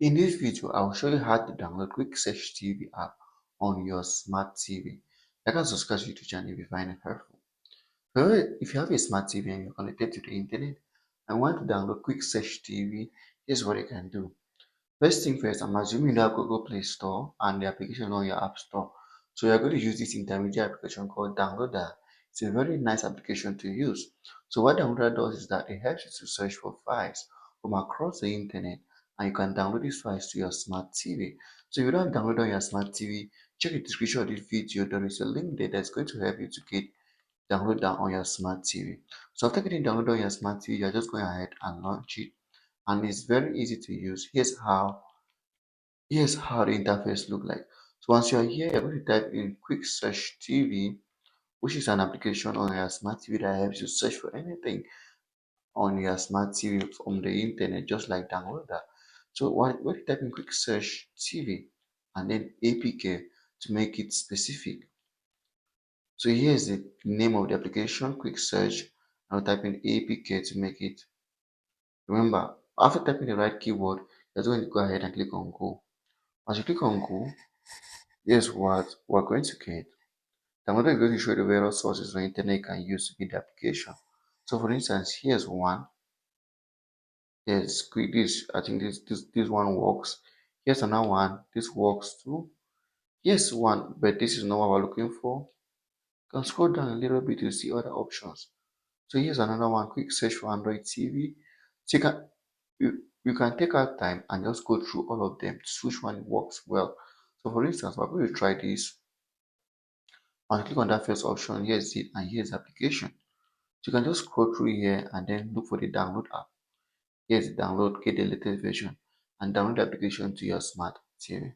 In this video, I'll show you how to download Quick Search TV app on your smart TV. Like and subscribe to the YouTube channel if you find it helpful. If you have a smart TV and you're connected to the internet and want to download Quick Search TV, here's what you can do. First thing first, I'm assuming you have Google Play Store and the application on your App Store. So you're going to use this intermediate application called Downloader. It's a very nice application to use. So what Downloader does is that it helps you to search for files from across the internet and you can download these files to your smart TV. So if you don't have Downloader on your smart TV, check the description of this video. There is a link there that's going to help you to get download that on your smart TV. So after getting downloaded on your smart TV, you're just going ahead and launch it and it's very easy to use. Here's how the interface look like. So once you're here, you're going to type in Quick Search TV, which is an application on your smart TV that helps you search for anything on your smart TV from the internet, just like download that. So when you type in Quick Search TV and then APK to make it specific. So here's the name of the application, Quick Search. I'll type in APK to make it. Remember, after typing the right keyword, you're going to go ahead and click on Go. As you click on Go, here's what we're going to get. Downloader is going to show you the various sources on the internet you can use to build the application. So for instance, here's one. Here's quick this. I think this one works. Here's another one. This works too. Here's one, but this is not what we're looking for. You can scroll down a little bit to see other options. So here's another one, quick search for Android TV. So you can take our time and just go through all of them to see which one works well. So for instance, we're going to try this and click on that first option. Here's it and here's the application. So you can just scroll through here and then look for the download app. Here's the download, get the latest version and download the application to your smart TV.